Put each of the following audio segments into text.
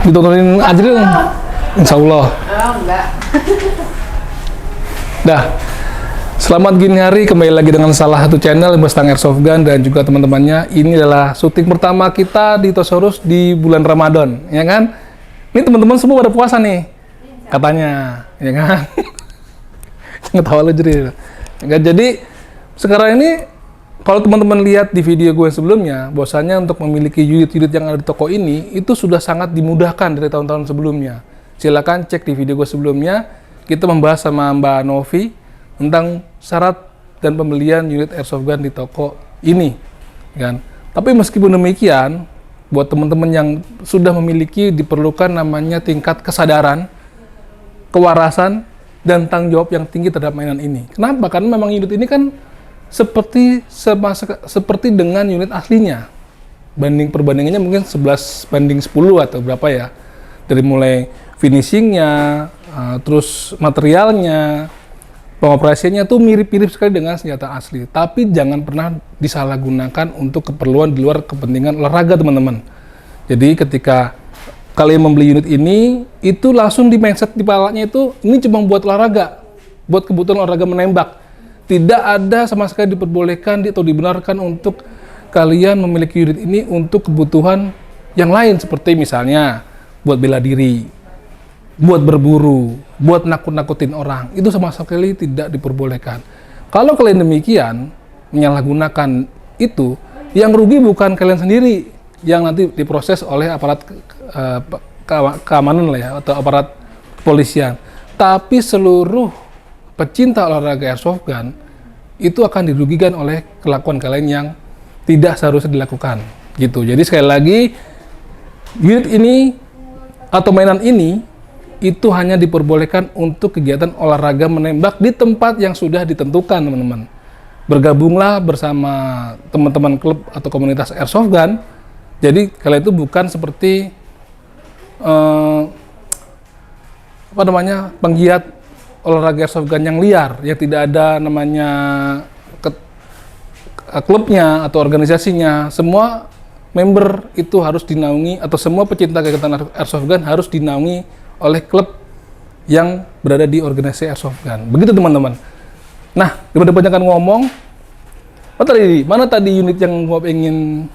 Ditontonin aja dong. Insya Allah. Oh, enggak. Dah. Selamat gini hari, kembali lagi dengan salah satu channel Mustang Airsoft Gun dan juga teman-temannya. Ini adalah syuting pertama kita di Tosaurus di bulan Ramadan, ya kan? Ini teman-teman semua pada puasa nih, katanya, ya kan? Ngetawa lu jadi. Jadi sekarang ini kalau teman-teman lihat di video gue sebelumnya, bahwasanya untuk memiliki unit-unit yang ada di toko ini itu sudah sangat dimudahkan dari tahun-tahun sebelumnya. Silakan cek di video gue sebelumnya. Kita membahas sama Mbak Novi tentang syarat dan pembelian unit airsoft gun di toko ini, kan? Tapi meskipun demikian, buat teman-teman yang sudah memiliki, diperlukan namanya tingkat kesadaran, kewarasan, dan tanggung jawab yang tinggi terhadap mainan ini. Kenapa? Karena memang unit ini kan seperti dengan unit aslinya. Perbandingannya mungkin 11:10 atau berapa ya. Dari mulai finishingnya, terus materialnya, pengoperasiannya tuh mirip-mirip sekali dengan senjata asli. Tapi jangan pernah disalahgunakan untuk keperluan di luar kepentingan olahraga, teman-teman. Jadi ketika kalian membeli unit ini, itu langsung di mindset di kepalanya itu, ini cuma buat olahraga, buat kebutuhan olahraga menembak. Tidak ada sama sekali diperbolehkan atau dibenarkan untuk kalian memiliki unit ini untuk kebutuhan yang lain, seperti misalnya buat bela diri, buat berburu, buat nakut-nakutin orang. Itu sama sekali tidak diperbolehkan. Kalau kalian demikian menyalahgunakan itu, yang rugi bukan kalian sendiri yang nanti diproses oleh aparat keamanan lah ya, atau aparat kepolisian, tapi seluruh pecinta olahraga airsoft gun itu akan dirugikan oleh kelakuan kalian yang tidak seharusnya dilakukan gitu. Jadi sekali lagi, unit ini atau mainan ini itu hanya diperbolehkan untuk kegiatan olahraga menembak di tempat yang sudah ditentukan, teman-teman. Bergabunglah bersama teman-teman klub atau komunitas airsoft gun. Jadi kalian itu bukan seperti penggiat olahraga airsoft gun yang liar, yang tidak ada namanya klubnya atau organisasinya. Semua member itu harus dinaungi, atau semua pecinta kegiatan airsoft gun harus dinaungi oleh klub yang berada di organisasi airsoft gun. Begitu, teman-teman. Nah, daripada kebanyakan ngomong, mana tadi unit yang gua ingin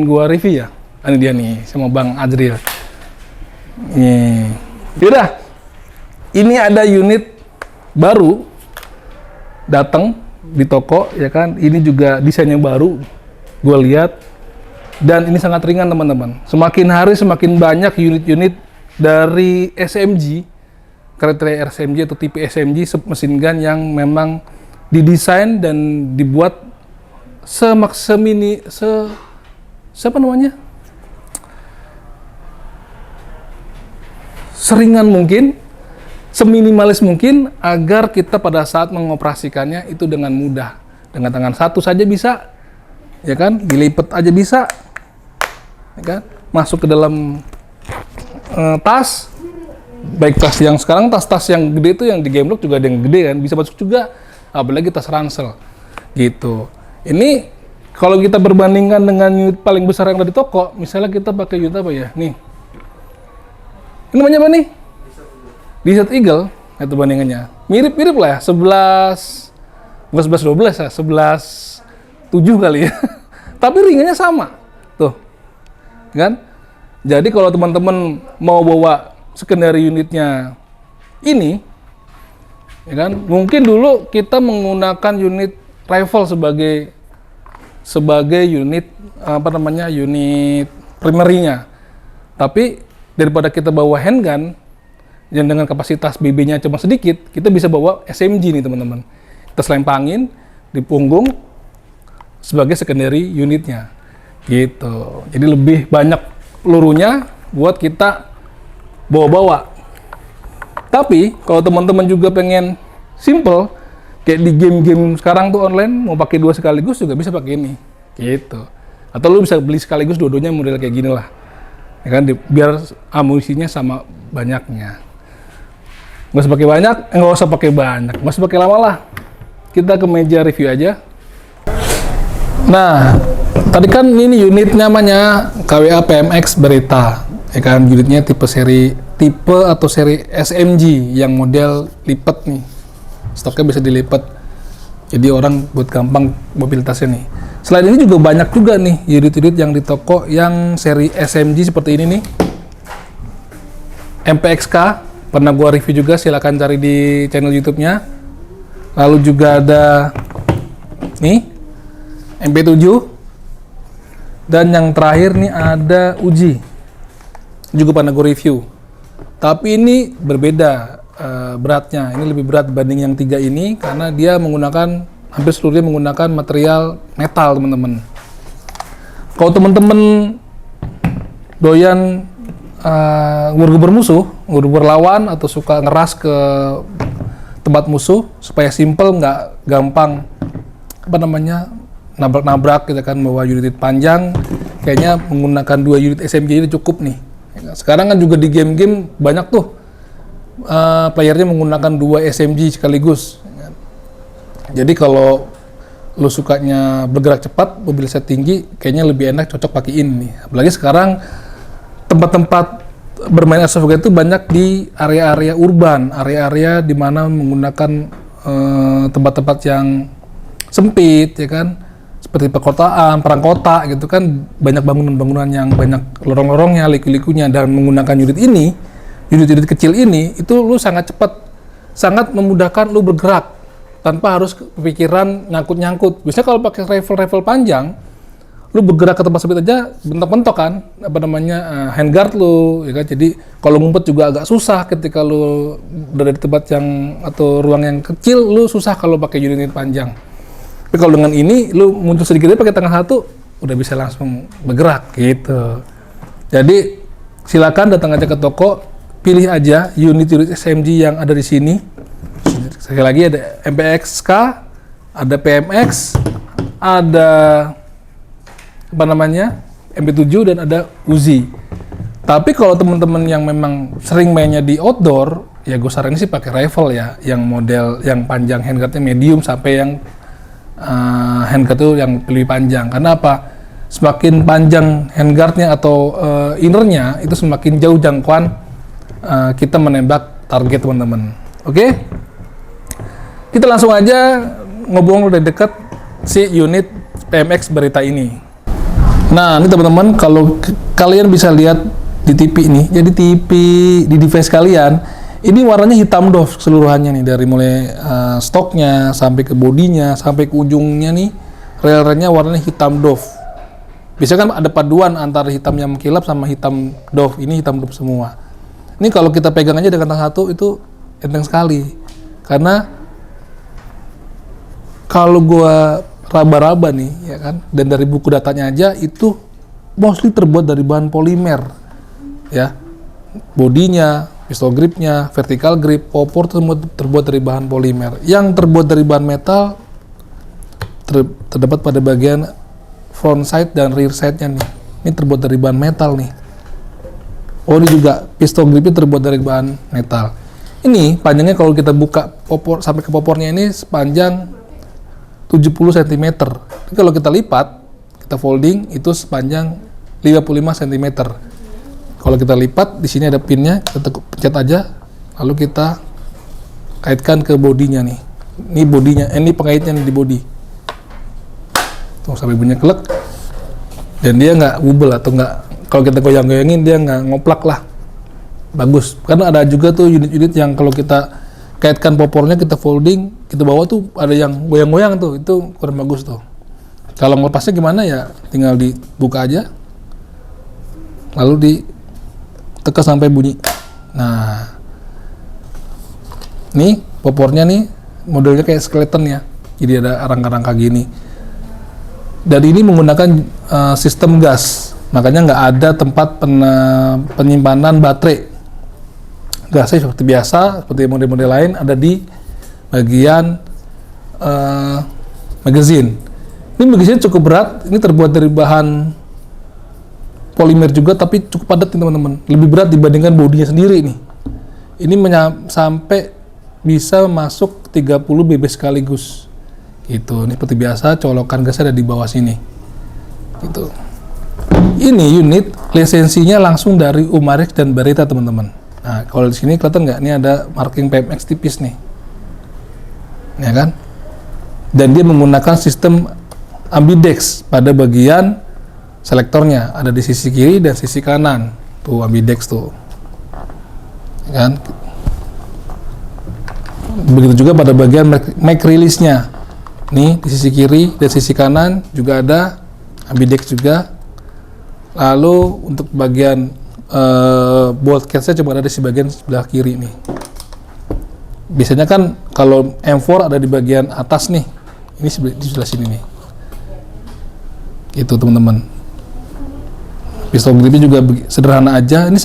gua review ya? Ini dia nih, sama Bang Adril. Nih. Yaudah. Ini ada unit baru datang di toko, ya kan? Ini juga desainnya baru, gue lihat, dan ini sangat ringan, teman-teman. Semakin hari semakin banyak unit-unit dari SMG, kriteria SMG atau tipe SMG, submachine gun yang memang didesain dan dibuat seringan mungkin, seminimalis mungkin, agar kita pada saat mengoperasikannya itu dengan mudah. Dengan tangan satu saja bisa, ya kan? Dilipat aja bisa, ya kan? Masuk ke dalam tas, baik tas yang sekarang, tas-tas yang gede itu yang di Gamelock juga ada yang gede kan, bisa masuk juga, apalagi tas ransel, gitu. Ini kalau kita perbandingkan dengan unit paling besar yang ada di toko, misalnya kita pakai unit apa ya? Nih, ini namanya apa nih? Desert Eagle, itu bandingannya. Mirip-mirip lah ya, 11-12 ya, 11-7 kali ya. Tapi ringannya sama, tuh, kan? Jadi kalau teman-teman mau bawa secondary unitnya ini, ya kan? Mungkin dulu kita menggunakan unit rifle sebagai unit unit primary-nya. Tapi daripada kita bawa handgun yang dengan kapasitas BB-nya cuma sedikit, kita bisa bawa SMG nih, teman-teman. Kita selempangin di punggung sebagai secondary unitnya, gitu. Jadi lebih banyak pelurunya buat kita bawa-bawa. Tapi kalau teman-teman juga pengen simple, kayak di game-game sekarang tuh online, mau pakai dua sekaligus juga bisa pakai ini, gitu. Atau lu bisa beli sekaligus dua-duanya model kayak gini lah, ya kan? Biar amunisinya sama banyaknya. Nggak usah pakai banyak, nggak usah pakai banyak, nggak usah pakai lama lah. Kita ke meja review aja. Nah, tadi kan ini unit namanya KWA PMX Beretta. Ya kan, unitnya tipe atau seri SMG yang model lipat nih, stoknya bisa dilipat, jadi orang buat gampang mobilitasnya nih. Selain ini juga banyak juga nih unit-unit yang di toko yang seri SMG seperti ini nih, MPXK, pernah gua review juga, silahkan cari di channel YouTube-nya. Lalu juga ada nih MP7, dan yang terakhir nih ada Uji, juga pernah gue review. Tapi ini berbeda beratnya, ini lebih berat dibanding yang 3 ini karena dia menggunakan, hampir seluruhnya menggunakan material metal, teman-teman. Kalau teman-teman doyan ngebur musuh, ngebur lawan, atau suka ngeras ke tempat musuh supaya simple, nggak gampang nabrak-nabrak gitu kan, bawa unit panjang, kayaknya menggunakan 2 unit SMG ini cukup nih. Sekarang kan juga di game-game banyak tuh playernya menggunakan 2 SMG sekaligus. Jadi kalau lu sukanya bergerak cepat, mobilitas tinggi, kayaknya lebih enak cocok pakai ini. Apalagi sekarang tempat-tempat bermain airsoft itu banyak di area-area urban, area-area di mana menggunakan tempat-tempat yang sempit, ya kan, seperti perkotaan, perang kota gitu kan, banyak bangunan-bangunan yang banyak lorong-lorongnya, liku-likunya, dan menggunakan unit kecil ini, itu lu sangat cepat, sangat memudahkan lu bergerak tanpa harus kepikiran nyangkut-nyangkut. Biasanya kalau pakai rifle panjang, lu bergerak ke tempat sempit aja bentok-bentok kan, handguard lu, ya kan. Jadi kalau ngumpet juga agak susah ketika lu berada di tempat yang atau ruang yang kecil, lu susah kalau pakai unit panjang. Tapi kalau dengan ini, lu muncul sedikit aja pakai tangan satu, udah bisa langsung bergerak gitu. Jadi silakan datang aja ke toko, pilih aja unit-unit SMG yang ada di sini. Sekali lagi ada MPXK, ada PMX, ada MP7, dan ada Uzi. Tapi kalau teman-teman yang memang sering mainnya di outdoor, ya gue saranin sih pakai rifle ya, yang model yang panjang, handguardnya medium sampai yang handguard itu yang lebih panjang. Karena apa? Semakin panjang handguardnya atau innernya, itu semakin jauh jangkauan kita menembak target, teman-teman. Oke? Kita langsung aja ngobrol dari dekat si unit PMX Beretta ini. Nah, ini teman-teman, kalau kalian bisa lihat di TV nih, jadi TV di device kalian, ini warnanya hitam doff keseluruhannya nih, dari mulai stoknya sampai ke bodinya sampai ke ujungnya nih, rel-relnya warnanya hitam doff. Biasanya kan ada paduan antara hitam yang mengkilap sama hitam doff, ini hitam doff semua. Ini kalau kita pegang aja dengan tangan satu itu enteng sekali, karena kalau gua raba-raba nih, ya kan, dan dari buku datanya aja itu mostly terbuat dari bahan polimer, ya, bodinya, pistol gripnya, vertical grip, popor terbuat dari bahan polimer. Yang terbuat dari bahan metal terdapat pada bagian front side dan rear side-nya nih. Ini terbuat dari bahan metal nih. Oh, ini juga pistol gripnya terbuat dari bahan metal. Ini panjangnya kalau kita buka popor sampai ke popornya ini sepanjang 70 cm. Ini kalau kita lipat, kita folding, itu sepanjang 55 cm. Kalau kita lipat, di sini ada pinnya, kita pencet aja, lalu kita kaitkan ke bodinya nih. Ini bodinya, ini pengaitnya nih di bodi. Tuh sampai bunyinya kelek, dan dia nggak wobble atau nggak, kalau kita goyang-goyangin dia nggak ngoplak lah. Bagus. Karena ada juga tuh unit-unit yang kalau kita kaitkan popornya, kita folding, kita bawa tuh ada yang goyang-goyang tuh, itu kurang bagus tuh. Kalau melepasnya gimana ya, tinggal dibuka aja, lalu ditekan sampai bunyi. Nah, nih popornya nih modelnya kayak skeleton ya, jadi ada rangka-rangka gini. Dan ini menggunakan sistem gas, makanya nggak ada tempat penyimpanan baterai. Gasnya seperti biasa, seperti model-model lain, ada di bagian magazine. Ini magazine cukup berat, ini terbuat dari bahan polimer juga, tapi cukup padat nih teman-teman. Lebih berat dibandingkan bodinya sendiri nih. Ini sampai bisa masuk 30 BB sekaligus. Gitu. Ini seperti biasa, colokan gasnya ada di bawah sini. Gitu. Ini unit lisensinya langsung dari Umarex dan Beretta, teman-teman. Nah, kalau di sini kelihatan nggak? Ini ada marking PMX tipis nih, ya kan? Dan dia menggunakan sistem ambidex pada bagian selektornya, ada di sisi kiri dan sisi kanan. Tuh ambidex tuh, ya kan? Begitu juga pada bagian make release-nya. Nih di sisi kiri dan sisi kanan juga ada ambidex juga. Lalu untuk bagian bolt catch-nya cuma ada di bagian sebelah kiri nih. Biasanya kan kalau M4 ada di bagian atas nih. Ini di sebelah sini nih. Itu teman-teman. Pistol gripnya juga sederhana aja. Ini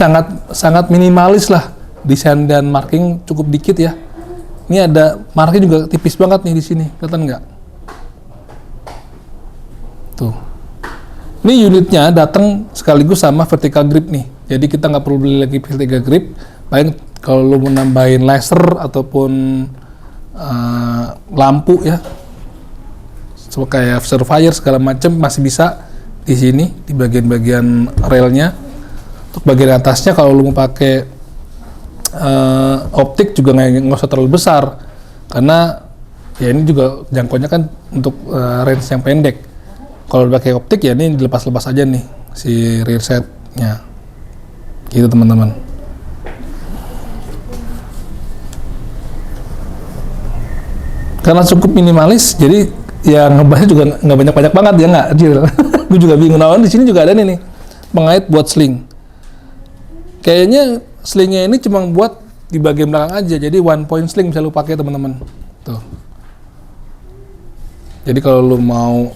sangat minimalis lah. Desain dan marking cukup dikit ya. Ini ada marking juga tipis banget nih di sini. Kelihatan nggak? Tuh. Ini unitnya datang sekaligus sama vertical grip nih. Jadi kita nggak perlu beli lagi vertical grip. Paling kalau lu mau nambahin laser ataupun lampu ya, kayak Surveyor segala macam masih bisa di sini di bagian-bagian railnya. Untuk bagian atasnya kalau lu mau pakai optik juga nggak usah terlalu besar, karena ya ini juga jangkauannya kan untuk range yang pendek. Kalau pakai optik ya ini dilepas-lepas aja nih si rear setnya, gitu teman-teman. Karena cukup minimalis, jadi ya ngebahasnya juga nggak banyak banget ya, nggak kecil. Gue juga bingung. Nah, di sini juga ada nih pengait buat sling. Kayaknya slingnya ini cuma buat di bagian belakang aja, jadi one point sling bisa lu pakai teman-teman. Tuh. Jadi kalau lu mau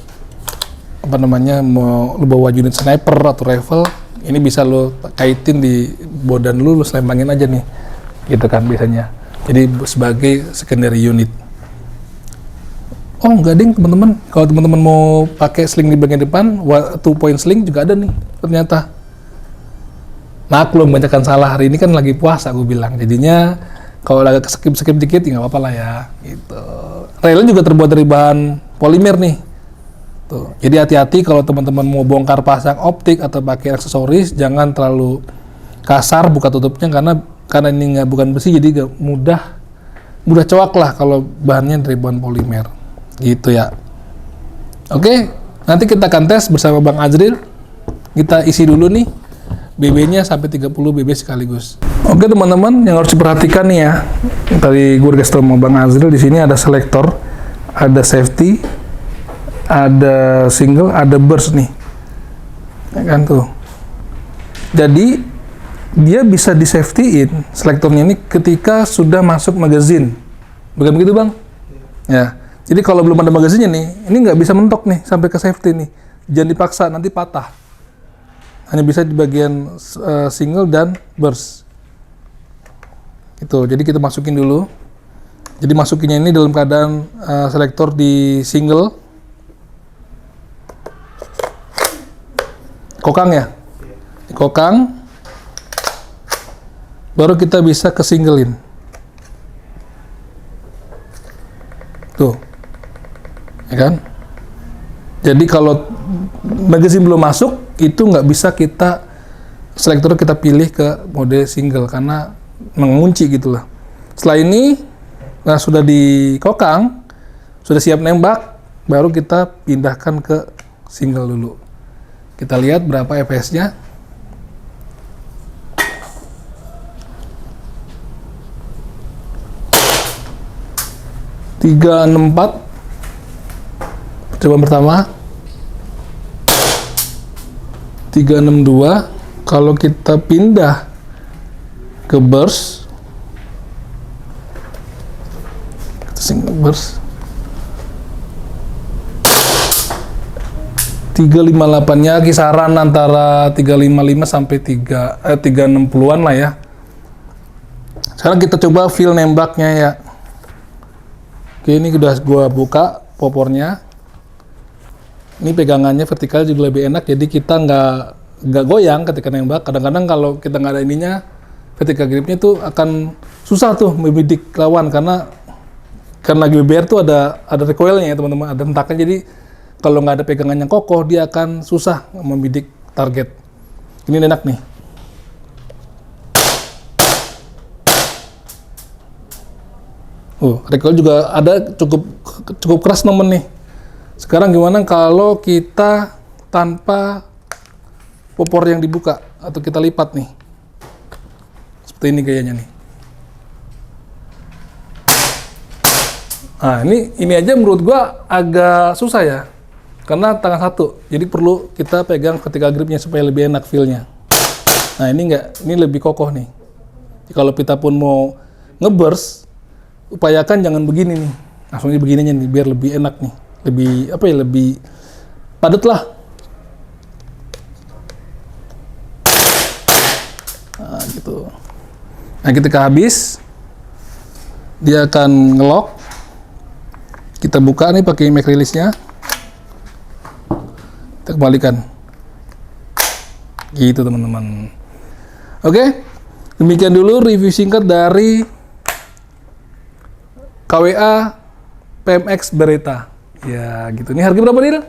mau lu bawa unit sniper atau rifle, ini bisa lu kaitin di bodan lu selempangin aja nih, gitu kan biasanya. Jadi sebagai secondary unit. Oh enggak ding teman-teman, kalau teman-teman mau pakai sling di bagian depan, 2 point sling juga ada nih ternyata. Maklum banyakan salah, hari ini kan lagi puasa gue bilang, jadinya kalau agak skip dikit ya nggak apa-apa lah ya gitu. Railnya juga terbuat dari bahan polimer nih. Tuh. Jadi hati-hati kalau teman-teman mau bongkar pasang optik atau pakai aksesoris, jangan terlalu kasar buka tutupnya, karena ini bukan besi, jadi mudah coak lah kalau bahannya dari bahan polimer gitu ya. Oke, nanti kita akan tes bersama Bang Azril. Kita isi dulu nih BB-nya sampai 30 BB sekaligus. Oke teman-teman, yang harus diperhatikan nih ya, tadi gue kasih tau sama Bang Azril, di sini ada selektor, ada safety, ada single, ada burst nih, ya kan tuh. Jadi dia bisa di safety-in selektornya ini ketika sudah masuk magazine, bukan begitu Bang? Ya. Jadi kalau belum ada magazinnya nih, ini nggak bisa mentok nih sampai ke safety nih. Jangan dipaksa, nanti patah. Hanya bisa di bagian single dan burst. Itu. Jadi kita masukin dulu. Jadi masukinnya ini dalam keadaan selektor di single. Kokang ya, kokang, baru kita bisa ke singlein. Tuh, ya kan? Jadi kalau magazine belum masuk, itu nggak bisa kita selektor kita pilih ke mode single karena mengunci gitulah. Setelah ini, nah sudah dikokang, sudah siap nembak, baru kita pindahkan ke single dulu. Kita lihat berapa FPS-nya. .364 percobaan pertama, 362. Kalau kita pindah ke burst, kita single burst, 358-nya kisaran antara 355 sampai 360-an lah ya. Sekarang kita coba feel nembaknya ya. Oke, ini udah gua buka popornya. Ini pegangannya vertikal juga lebih enak, jadi kita nggak goyang ketika nembak. Kadang-kadang kalau kita nggak ada ininya, vertical gripnya tuh akan susah tuh membidik lawan, karena GBR tuh ada recoilnya ya teman-teman, ada hentakan. Jadi kalau nggak ada pegangan yang kokoh, dia akan susah membidik target. Ini enak nih. Recoil juga ada cukup keras temen nih. Sekarang gimana kalau kita tanpa popor yang dibuka atau kita lipat nih? Seperti ini gayanya nih. Nah, ini aja menurut gua agak susah ya. Karena tangan satu. Jadi perlu kita pegang ketika gripnya supaya lebih enak feel-nya. Nah, ini lebih kokoh nih. Kalau kita pun mau ngeburst, upayakan jangan begini nih. Langsung begininya nih biar lebih enak nih. Lebih padat lah. Nah, gitu. Nah, ketika habis dia akan ngelock. Kita buka nih pakai mag release-nya. Kita kembalikan. Gitu teman-teman. Oke. Demikian dulu review singkat dari KWA PMX Beretta. Ya, gitu. Ini harga berapa, Dil?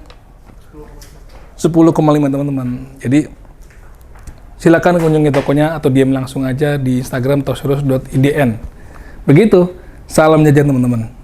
10,5 teman-teman. Jadi silakan kunjungi tokonya atau DM langsung aja di Instagram tosyros.idn. Begitu. Salam jajan teman-teman.